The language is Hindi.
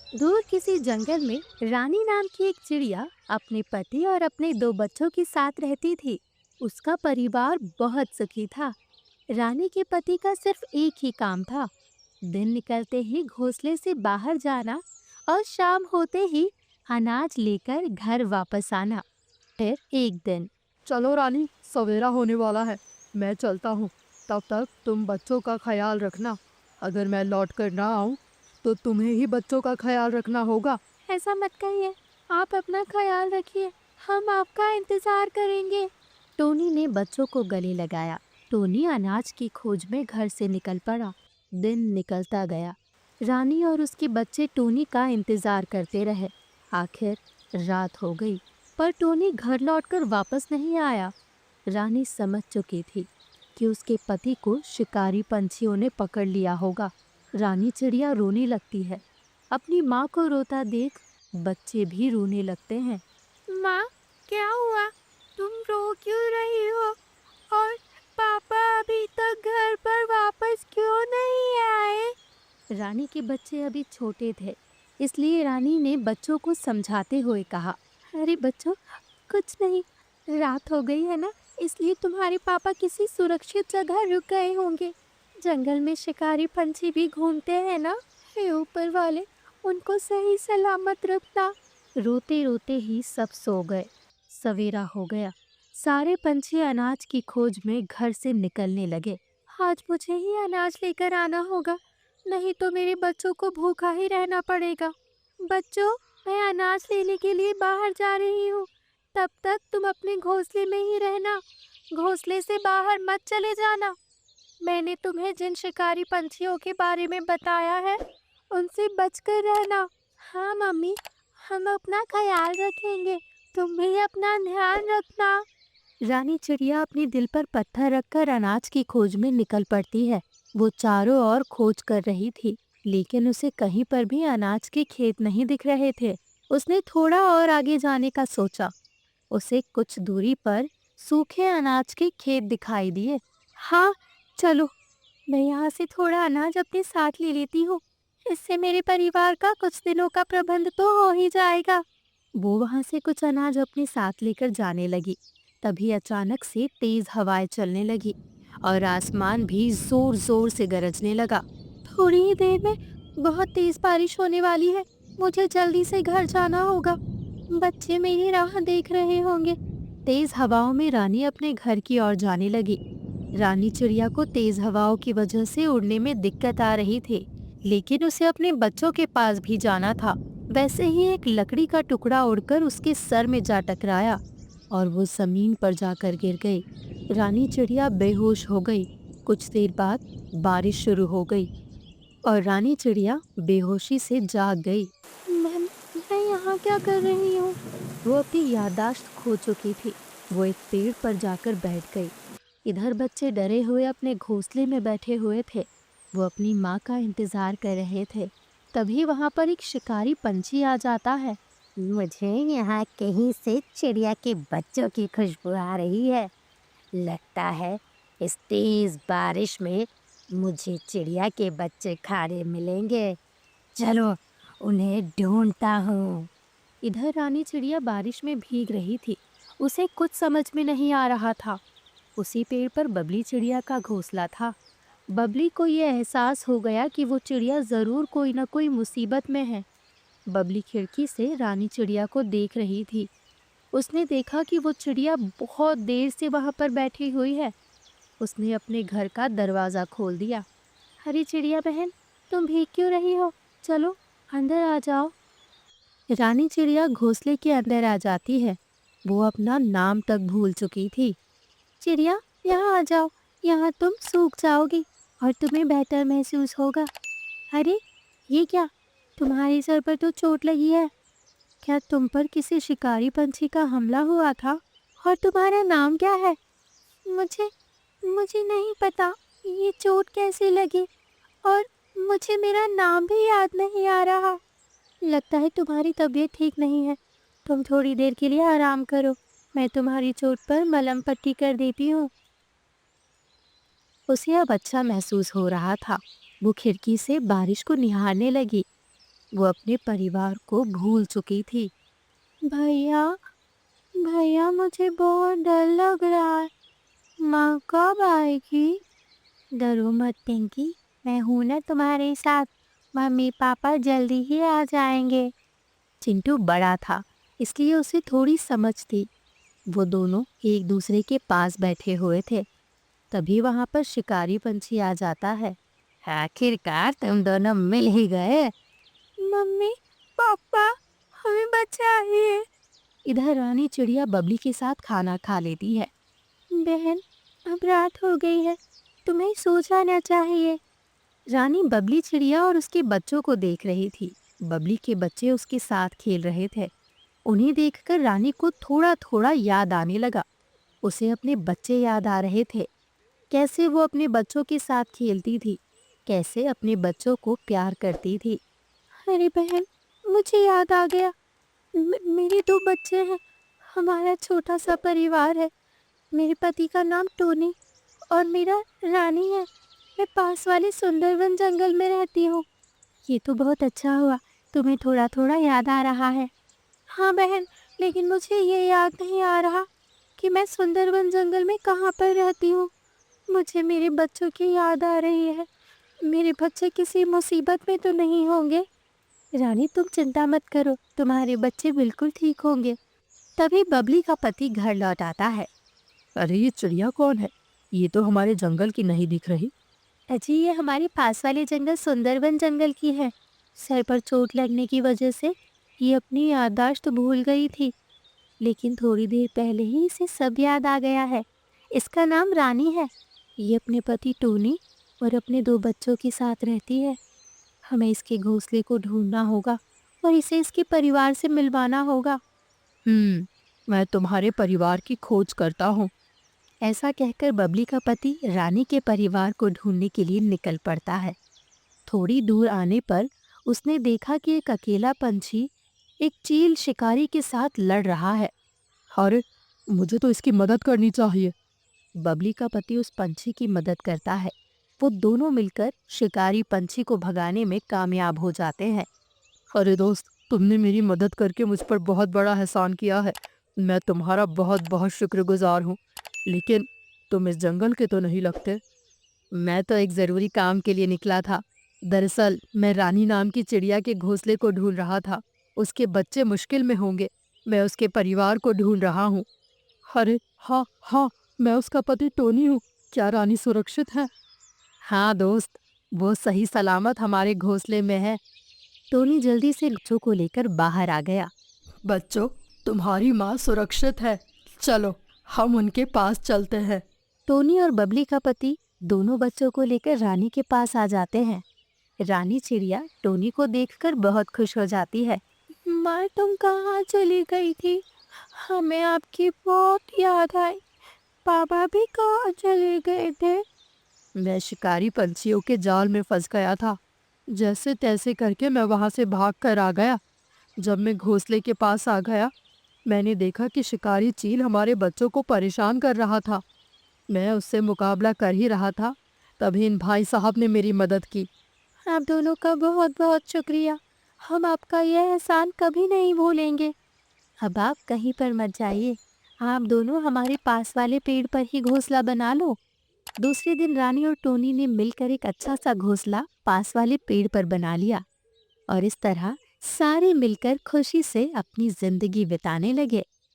दूर किसी जंगल में रानी नाम की एक चिड़िया अपने पति और अपने दो बच्चों के साथ रहती थी। उसका परिवार बहुत सुखी था। रानी के पति का सिर्फ एक ही काम था, दिन निकलते ही घोंसले से बाहर जाना और शाम होते ही अनाज लेकर घर वापस आना। फिर एक दिन, चलो रानी, सवेरा होने वाला है। मैं चलता हूँ। तब तक तुम बच्चों का ख्याल रखना। अगर मैं लौट कर ना आऊँ तो तुम्हें ही बच्चों का ख्याल रखना होगा। ऐसा मत कहिए, आप अपना ख्याल रखिए, हम आपका इंतजार करेंगे। टोनी ने बच्चों को गले लगाया। टोनी अनाज की खोज में घर से निकल पड़ा। दिन निकलता गया। रानी और उसके बच्चे टोनी का इंतजार करते रहे। आखिर रात हो गई, पर टोनी घर लौटकर वापस नहीं आया। रानी समझ चुकी थी कि उसके पति को शिकारी पंछियों ने पकड़ लिया होगा। रानी चिड़िया रोने लगती है। अपनी माँ को रोता देख बच्चे भी रोने लगते हैं। माँ, क्या हुआ? तुम रो क्यों रही हो? और पापा अभी तक घर पर वापस क्यों नहीं आए? रानी के बच्चे अभी छोटे थे, इसलिए रानी ने बच्चों को समझाते हुए कहा, अरे बच्चों, कुछ नहीं, रात हो गई है ना, इसलिए तुम्हारे पापा किसी सुरक्षित जगह रुक गए होंगे। जंगल में शिकारी पंछी भी घूमते हैं ना। हे ऊपर वाले, उनको सही सलामत रखना। रोते रोते ही सब सो गए। सवेरा हो गया। सारे पंछी अनाज की खोज में घर से निकलने लगे। आज मुझे ही अनाज लेकर आना होगा, नहीं तो मेरे बच्चों को भूखा ही रहना पड़ेगा। बच्चों, मैं अनाज लेने के लिए बाहर जा रही हूँ। तब तक तुम अपने घोंसले में ही रहना। घोंसले से बाहर मत चले जाना। मैंने तुम्हें जिन शिकारी पंछियों के बारे में बताया है, उनसे बचकर रहना। हाँ मम्मी, हम अपना ख्याल रखेंगे। तुम भी अपना ध्यान रखना। रानी चिड़िया अपने दिल पर पत्थर रखकर अनाज की खोज में निकल पड़ती है। वो चारों ओर खोज कर रही थी, लेकिन उसे कहीं पर भी अनाज के खेत नहीं दिख रहे थे। उसने थोड़ा और आगे जाने का सोचा। उसे कुछ दूरी पर सूखे अनाज के खेत दिखाई दिए। हाँ, चलो, मैं यहाँ से थोड़ा अनाज अपने साथ ले लेती हूँ। इससे मेरे परिवार का कुछ दिनों का प्रबंध तो हो ही जाएगा। वो वहाँ से कुछ अनाज अपने साथ लेकर जाने लगी। तभी अचानक से तेज हवाएं चलने लगी और आसमान भी जोर जोर से गरजने लगा। थोड़ी ही देर में बहुत तेज बारिश होने वाली है। मुझे जल्दी से घर जाना होगा। बच्चे मेरी राह देख रहे होंगे। तेज हवाओं में रानी अपने घर की ओर जाने लगी। रानी चिड़िया को तेज हवाओं की वजह से उड़ने में दिक्कत आ रही थी, लेकिन उसे अपने बच्चों के पास भी जाना था। वैसे ही एक लकड़ी का टुकड़ा उड़कर उसके सर में जा टकराया और वो जमीन पर जाकर गिर गई। रानी चिड़िया बेहोश हो गई। कुछ देर बाद बारिश शुरू हो गई और रानी चिड़िया बेहोशी से जाग गई। मैं यहाँ क्या कर रही हूँ? वो अपनी याददाश्त खो चुकी थी। वो एक पेड़ पर जाकर बैठ गई। इधर बच्चे डरे हुए अपने घोंसले में बैठे हुए थे। वो अपनी माँ का इंतजार कर रहे थे। तभी वहां पर एक शिकारी पंछी आ जाता है। मुझे यहाँ कहीं से चिड़िया के बच्चों की खुशबू आ रही है। लगता है इस तेज बारिश में मुझे चिड़िया के बच्चे खाने मिलेंगे। चलो, उन्हें ढूंढता हूँ। इधर रानी चिड़िया बारिश में भीग रही थी। उसे कुछ समझ में नहीं आ रहा था। उसी पेड़ पर बबली चिड़िया का घोंसला था। बबली को यह एहसास हो गया कि वो चिड़िया जरूर कोई न कोई मुसीबत में है। बबली खिड़की से रानी चिड़िया को देख रही थी। उसने देखा कि वो चिड़िया बहुत देर से वहां पर बैठी हुई है। उसने अपने घर का दरवाजा खोल दिया। हरी चिड़िया बहन, तुम भीग क्यों रही हो? चलो, अंदर आ जाओ। रानी चिड़िया घोंसले के अंदर आ जाती है। वो अपना नाम तक भूल चुकी थी। चिड़िया, यहाँ आ जाओ, यहाँ तुम सूख जाओगी और तुम्हें बेहतर महसूस होगा। अरे, ये क्या? तुम्हारे सर पर तो चोट लगी है। क्या तुम पर किसी शिकारी पंछी का हमला हुआ था? और तुम्हारा नाम क्या है? मुझे मुझे नहीं पता ये चोट कैसे लगी, और मुझे मेरा नाम भी याद नहीं आ रहा। लगता है तुम्हारी तबीयत ठीक नहीं है। तुम थोड़ी देर के लिए आराम करो, मैं तुम्हारी चोट पर मलहम पट्टी कर देती हूँ। उसे अब अच्छा महसूस हो रहा था। वो खिड़की से बारिश को निहारने लगी। वो अपने परिवार को भूल चुकी थी। भैया, भैया मुझे बहुत डर लग रहा है। माँ कब आएगी? डरो मत पिंकी, मैं हूं ना तुम्हारे साथ। मम्मी पापा जल्दी ही आ जाएंगे। चिंटू बड़ा था, इसलिए उसे थोड़ी समझ थी। वो दोनों एक दूसरे के पास बैठे हुए थे। तभी वहां पर शिकारी पंछी आ जाता है। आखिरकार तुम दोनों मिल ही गए। मम्मी, पापा, हमें बचाइए। इधर रानी चिड़िया बबली के साथ खाना खा लेती है। बहन, अब रात हो गई है, तुम्हें सो जाना चाहिए। रानी बबली चिड़िया और उसके बच्चों को देख रही थी। बबली के बच्चे उसके साथ खेल रहे थे। उन्हें देखकर रानी को थोड़ा थोड़ा याद आने लगा। उसे अपने बच्चे याद आ रहे थे। कैसे वो अपने बच्चों के साथ खेलती थी, कैसे अपने बच्चों को प्यार करती थी। अरे बहन, मुझे याद आ गया। मेरे 2 बच्चे हैं। हमारा छोटा सा परिवार है। मेरे पति का नाम टोनी और मेरा रानी है। मैं पास वाले सुंदरवन जंगल में रहती हूँ। ये तो बहुत अच्छा हुआ, तुम्हें थोड़ा थोड़ा याद आ रहा है। हाँ बहन, लेकिन मुझे ये याद नहीं आ रहा कि मैं सुंदरवन जंगल में कहाँ पर रहती हूँ। मुझे मेरे बच्चों की याद आ रही है। मेरे बच्चे किसी मुसीबत में तो नहीं होंगे? रानी तुम चिंता मत करो, तुम्हारे बच्चे बिल्कुल ठीक होंगे। तभी बबली का पति घर लौट आता है। अरे ये चिड़िया कौन है? ये तो हमारे जंगल की नहीं दिख रही। अजी, ये हमारे पास वाले जंगल सुंदरवन जंगल की है। सर पर चोट लगने की वजह से ये अपनी याददाश्त भूल गई थी, लेकिन थोड़ी देर पहले ही इसे सब याद आ गया है। इसका नाम रानी है। ये अपने पति टोनी और अपने 2 बच्चों के साथ रहती है। हमें इसके घोंसले को ढूंढना होगा और इसे इसके परिवार से मिलवाना होगा। मैं तुम्हारे परिवार की खोज करता हूँ। ऐसा कहकर बबली का पति रानी के परिवार को ढूंढने के लिए निकल पड़ता है। थोड़ी दूर आने पर उसने देखा कि एक अकेला पंछी एक चील शिकारी के साथ लड़ रहा है। अरे मुझे तो इसकी मदद करनी चाहिए। बबली का पति उस पंछी की मदद करता है। वो दोनों मिलकर शिकारी पंछी को भगाने में कामयाब हो जाते हैं। अरे दोस्त, तुमने मेरी मदद करके मुझ पर बहुत बड़ा एहसान किया है। मैं तुम्हारा बहुत बहुत शुक्रगुजार हूँ। लेकिन तुम इस जंगल के तो नहीं लगते। मैं तो एक ज़रूरी काम के लिए निकला था। दरअसल मैं रानी नाम की चिड़िया के घोंसले को ढूंढ रहा था। उसके बच्चे मुश्किल में होंगे। मैं उसके परिवार को ढूंढ रहा हूँ। अरे हाँ हाँ, मैं उसका पति टोनी हूँ। क्या रानी सुरक्षित है? हाँ दोस्त, वो सही सलामत हमारे घोंसले में है। टोनी जल्दी से बच्चों को लेकर बाहर आ गया। बच्चों, तुम्हारी माँ सुरक्षित है। चलो हम उनके पास चलते हैं। टोनी और बबली का पति दोनों बच्चों को लेकर रानी के पास आ जाते हैं। रानी चिड़िया टोनी को देखकर बहुत खुश हो जाती है। माँ, तुम कहाँ चली गई थी? हमें आपकी बहुत याद आई। पापा भी कहाँ चले गए थे? मैं शिकारी पंछियों के जाल में फंस गया था। जैसे तैसे करके मैं वहां से भाग कर आ गया। जब मैं घोंसले के पास आ गया, मैंने देखा कि शिकारी चील हमारे बच्चों को परेशान कर रहा था। मैं उससे मुकाबला कर ही रहा था, तभी इन भाई साहब ने मेरी मदद की। आप दोनों का बहुत बहुत शुक्रिया। हम आपका यह एहसान कभी नहीं भूलेंगे। अब आप कहीं पर मत जाइए। आप दोनों हमारे पास वाले पेड़ पर ही घोंसला बना लो। दूसरे दिन रानी और टोनी ने मिलकर एक अच्छा सा घोंसला पास वाले पेड़ पर बना लिया और इस तरह सारे मिलकर खुशी से अपनी जिंदगी बिताने लगे।